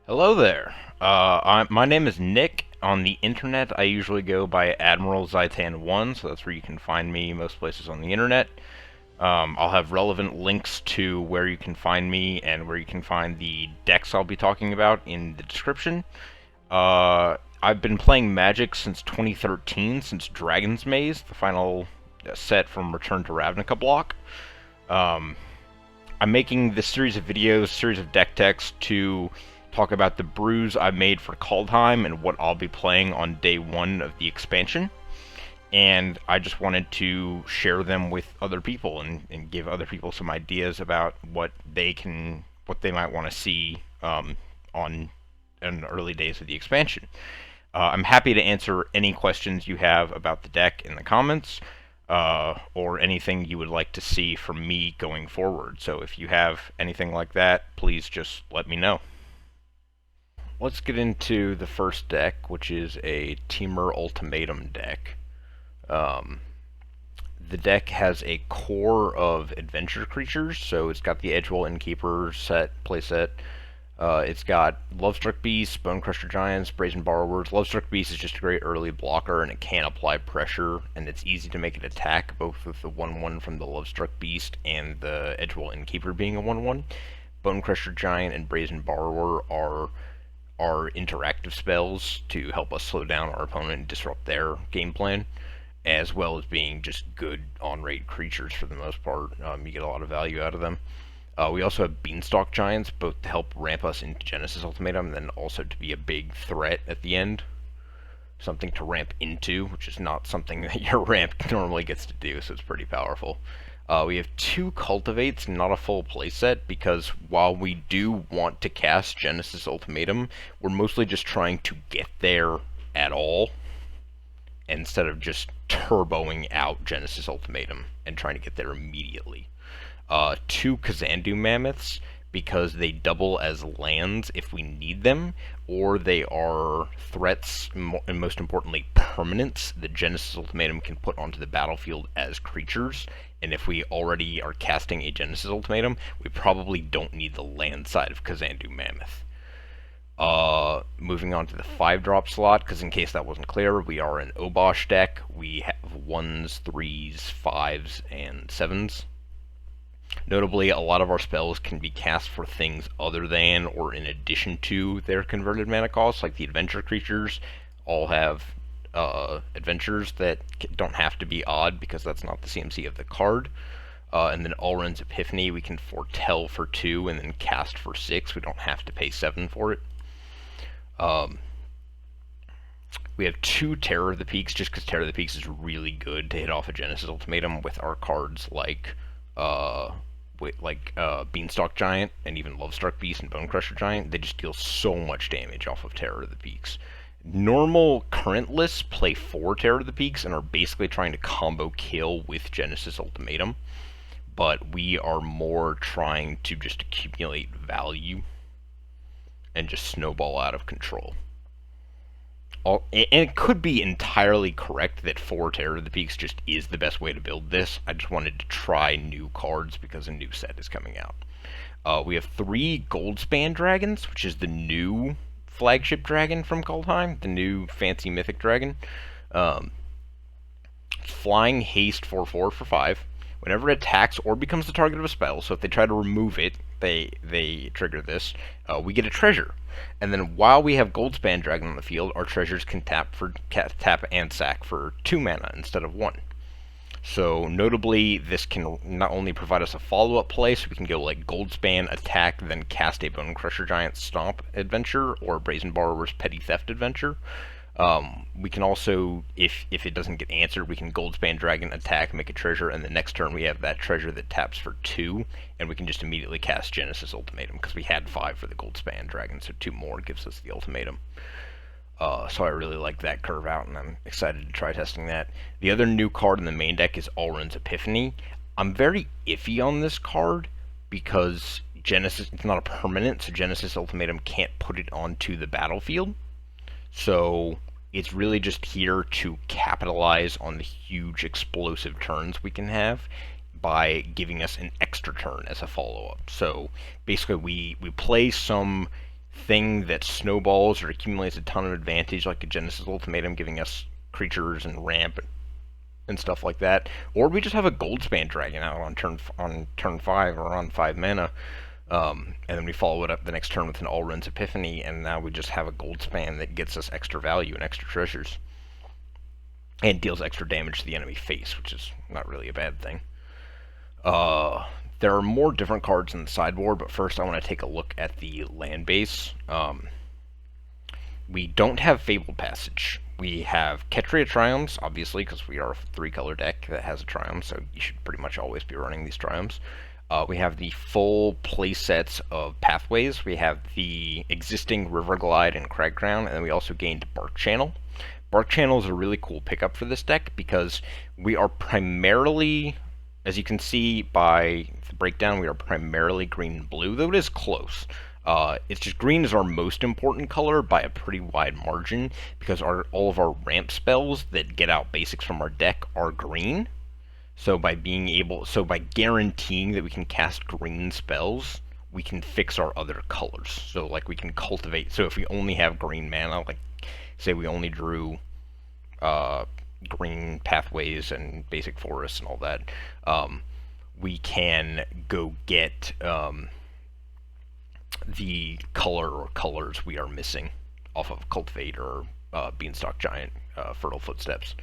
Hello there. My name is Nick. On the internet, I usually go by Admiral Zaitan1, so that's where you can find me most places on the internet. I'll have relevant links to where you can find me and where you can find the decks I'll be talking about in the description. I've been playing Magic since 2013, since Dragon's Maze, the final set from Return to Ravnica block. Um, I'm making this series of videos, series of deck techs to talk about the brews I made for Kaldheim and what I'll be playing on day one of the expansion. And I just wanted to share them with other people and give other people some ideas about what they might want to see on in the early days of the expansion. I'm happy to answer any questions you have about the deck in the comments, or anything you would like to see from me going forward. So if you have anything like that, please just let me know. Let's get into the first deck, which is a Temur Ultimatum deck. Um, the deck has a core of adventure creatures, so it's got the Edgewall Innkeeper playset. It's got Lovestruck Beasts, Bonecrusher Giants, Brazen Borrowers. Lovestruck Beast is just a great early blocker, and it can apply pressure, and it's easy to make it attack, both with the 1/1 from the Lovestruck Beast and the Edgewall Innkeeper being a 1/1. Bonecrusher Giant and Brazen Borrower are interactive spells to help us slow down our opponent and disrupt their game plan, as well as being just good on-rate creatures for the most part. You get a lot of value out of them. We also have Beanstalk Giants, both to help ramp us into Genesis Ultimatum, and then also to be a big threat at the end. Something to ramp into, which is not something that your ramp normally gets to do, so it's pretty powerful. We have two Cultivates, not a full playset, because while we do want to cast Genesis Ultimatum, we're mostly just trying to get there at all, instead of just turboing out Genesis Ultimatum and trying to get there immediately. Two Kazandu Mammoths, because they double as lands if we need them, or they are threats, and most importantly permanents, that Genesis Ultimatum can put onto the battlefield as creatures. And if we already are casting a Genesis Ultimatum, we probably don't need the land side of Kazandu Mammoth. Moving on to the 5-drop slot, because in case that wasn't clear, we are an Obosh deck. We have 1s, 3s, 5s, and 7s. Notably, a lot of our spells can be cast for things other than or in addition to their converted mana costs, like the adventure creatures all have adventures that don't have to be odd because that's not the CMC of the card. And then Ulrin's Epiphany, we can foretell for 2 and then cast for 6. We don't have to pay 7 for it. We have 2 Terror of the Peaks, just because Terror of the Peaks is really good to hit off a Genesis Ultimatum with our cards like Beanstalk Giant and even Lovestruck Beast and Bonecrusher Giant. They just deal so much damage off of Terror of the Peaks. Normal current lists play 4 Terror of the Peaks and are basically trying to combo kill with Genesis Ultimatum, but we are more trying to just accumulate value and just snowball out of control. And it could be entirely correct that 4 Terror of the Peaks just is the best way to build this. I just wanted to try new cards because a new set is coming out. We have 3 Goldspan Dragons, which is the new flagship dragon from Kaldheim, the new fancy mythic dragon. Flying haste 4/4 for 5. Whenever it attacks or becomes the target of a spell, so if they try to remove it, they trigger this, we get a treasure. And then while we have Goldspan Dragon on the field, our treasures can tap and sack for 2 mana instead of 1. So notably, this can not only provide us a follow-up play, so we can go like Goldspan, attack, then cast a Bonecrusher Giant Stomp adventure, or Brazen Borrower's Petty Theft adventure. We can also, if it doesn't get answered, we can Goldspan Dragon, attack, make a treasure, and the next turn we have that treasure that taps for 2, and we can just immediately cast Genesis Ultimatum, because we had 5 for the Goldspan Dragon, so 2 more gives us the Ultimatum. So I really like that curve out, and I'm excited to try testing that. The other new card in the main deck is Ulrin's Epiphany. I'm very iffy on this card, because Genesis, it's not a permanent, so Genesis Ultimatum can't put it onto the battlefield. So it's really just here to capitalize on the huge explosive turns we can have by giving us an extra turn as a follow-up. So basically we play some thing that snowballs or accumulates a ton of advantage, like a Genesis Ultimatum giving us creatures and ramp and stuff like that, or we just have a Goldspan Dragon out on turn 5 or on 5 mana, and then we follow it up the next turn with an Alrund's Epiphany, and now we just have a Goldspan that gets us extra value and extra treasures, and deals extra damage to the enemy face, which is not really a bad thing. There are more different cards in the sideboard, but first I want to take a look at the land base. We don't have Fabled Passage. We have Ketria Triomes, obviously, because we are a 3-color deck that has a Triumph, so you should pretty much always be running these Triomes. We have the full playsets of Pathways. We have the existing Riverglide and Cragcrown, and then we also gained Bark Channel. Bark Channel is a really cool pickup for this deck because we are primarily, as you can see by the breakdown, we are primarily green and blue, though it is close. It's just green is our most important color by a pretty wide margin because all of our ramp spells that get out basics from our deck are green. So by guaranteeing that we can cast green spells, we can fix our other colors. So like we can cultivate. So if we only have green mana, like say we only drew green pathways and basic forests and all that, we can go get the color or colors we are missing off of Cultivate or Beanstalk Giant, Fertile Footsteps.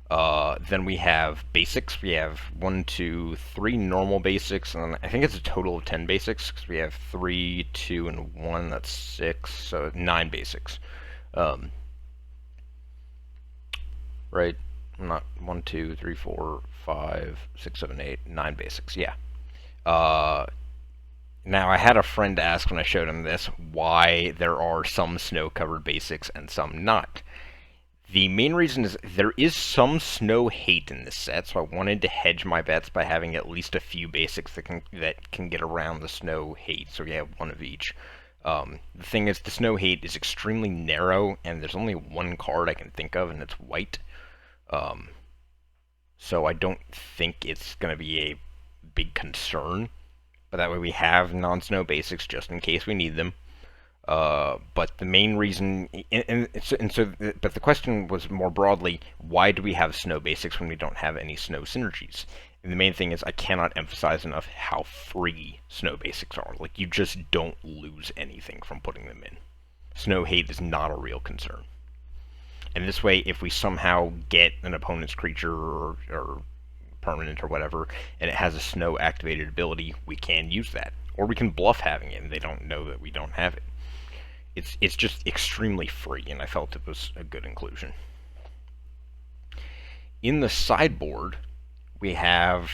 Then we have basics. We have 1, 2, 3 normal basics, and I think it's a total of 10 basics, because we have 3, 2, and 1, that's 6, so 9 basics. Right? Not 1, 2, 3, 4, 5, 6, 7, 8, 9 basics, yeah. Now, I had a friend ask when I showed him this why there are some snow-covered basics and some not. The main reason is there is some snow hate in this set, so I wanted to hedge my bets by having at least a few basics that can get around the snow hate, so we have one of each. The thing is, the snow hate is extremely narrow, and there's only one card I can think of, and it's white. So I don't think it's going to be a big concern. But that way we have non-snow basics just in case we need them. But the main reason, but the question was more broadly, why do we have snow basics when we don't have any snow synergies? And the main thing is I cannot emphasize enough how free snow basics are. Like, you just don't lose anything from putting them in. Snow hate is not a real concern. And this way, if we somehow get an opponent's creature or permanent or whatever, and it has a snow activated ability, we can use that. Or we can bluff having it, and they don't know that we don't have it. It's just extremely free, and I felt it was a good inclusion. In the sideboard, we have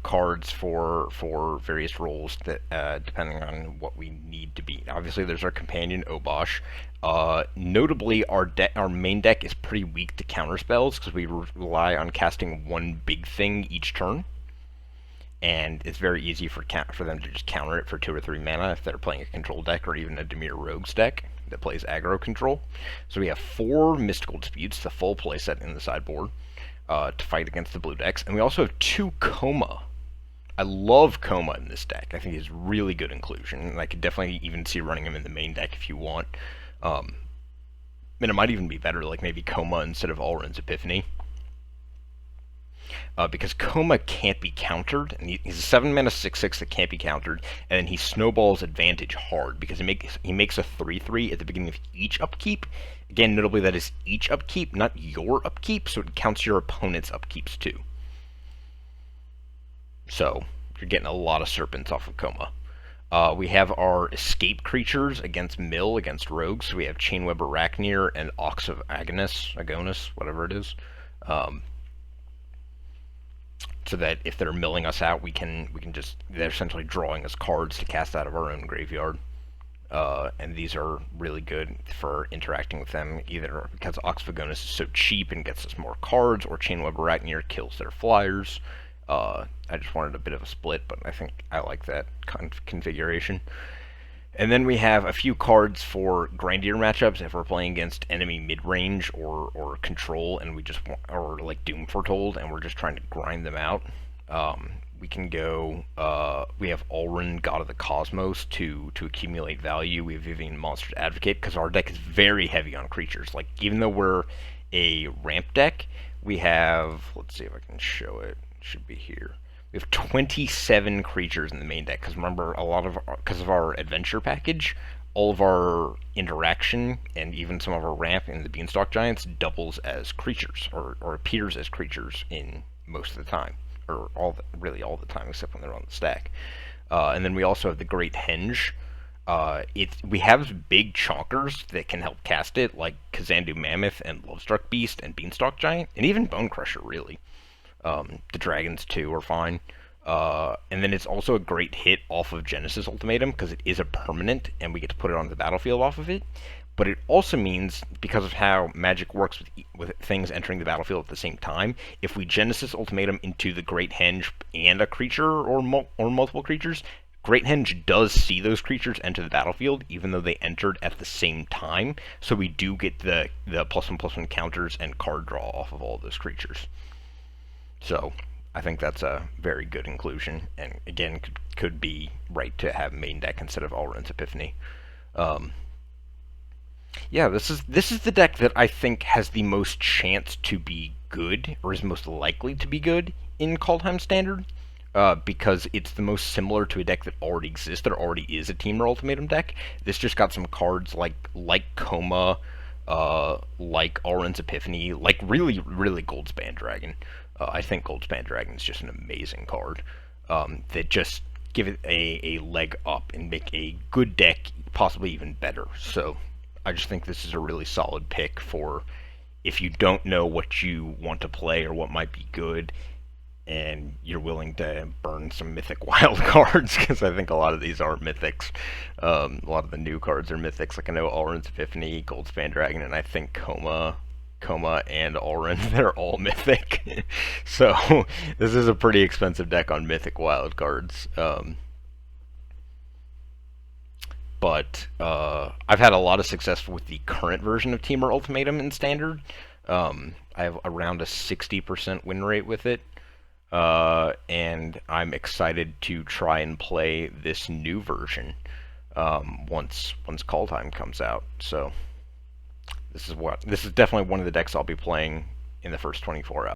cards for various roles that depending on what we need to be. Obviously, there's our companion Obosh. Notably, our main deck is pretty weak to counter spells because we rely on casting one big thing each turn, and it's very easy for them to just counter it for 2 or 3 mana if they're playing a control deck or even a Dimir Rogues deck that plays aggro control. So we have 4 Mystical Disputes, the full playset in the sideboard, to fight against the blue decks, and we also have 2 Coma. I love Coma in this deck. I think he's really good inclusion, and I could definitely even see running him in the main deck if you want. And it might even be better, like maybe Coma instead of Alrund's Epiphany. Because Coma can't be countered, and he's a 7-mana 6/6 that can't be countered, and then he snowballs advantage hard, because he makes a 3/3 at the beginning of each upkeep. Again, notably that is each upkeep, not your upkeep, so it counts your opponent's upkeeps too. So, you're getting a lot of serpents off of Coma. We have our escape creatures against Mill, against rogues. So we have Chainweb Arachnir and Ox of Agonis, whatever it is. So that if they're milling us out, we can just, they're essentially drawing us cards to cast out of our own graveyard. And these are really good for interacting with them, either because Ox of Agonis is so cheap and gets us more cards, or Chainweb Arachnir kills their flyers. I just wanted a bit of a split, but I think I like that configuration. And then we have a few cards for grindier matchups if we're playing against enemy mid-range or control, and we just want, or like Doom Foretold, and we're just trying to grind them out. We can go. We have Ulrin, God of the Cosmos, to accumulate value. We have Vivian, Monster Advocate, because our deck is very heavy on creatures. Like, even though we're a ramp deck, we have. Let's see if I can show it. It should be here. We have 27 creatures in the main deck. Because remember, because of our adventure package, all of our interaction and even some of our ramp in the Beanstalk Giants doubles as creatures, or appears as creatures in most of the time, or really all the time except when they're on the stack. And then we also have the Great Henge. We have big chonkers that can help cast it, like Kazandu Mammoth and Lovestruck Beast and Beanstalk Giant, and even Bone Crusher, really. The dragons, too, are fine. And then it's also a great hit off of Genesis Ultimatum, because it is a permanent, and we get to put it on the battlefield off of it. But it also means, because of how Magic works with things entering the battlefield at the same time, if we Genesis Ultimatum into the Great Henge and a creature or multiple creatures, Great Henge does see those creatures enter the battlefield, even though they entered at the same time. So we do get the +1/+1 counters and card draw off of all of those creatures. So I think that's a very good inclusion, and again, could be right to have main deck instead of Ulrin's Epiphany. Um, yeah, this is the deck that I think has the most chance to be good, or is most likely to be good in Kaldheim Standard, because it's the most similar to a deck that already exists. There already is a Temur Ultimatum deck. This just got some cards like Coma, like Ulrin's Epiphany, like really Goldspan Dragon. I think Goldspan Dragon is just an amazing card, that just give it a leg up and make a good deck possibly even better. So I just think this is a really solid pick for if you don't know what you want to play or what might be good, and you're willing to burn some mythic wild cards, because I think a lot of these are mythics. A lot of the new cards are mythics. Like I know Ulrin's Epiphany, Goldspan Dragon, and I think Coma and Ulrin, they're all mythic. So this is a pretty expensive deck on mythic wild cards. But I've had a lot of success with the current version of Temur Ultimatum in Standard. I have around a 60% win rate with it. And I'm excited to try and play this new version once Kaldheim comes out. So this is definitely one of the decks I'll be playing in the first 24 hours.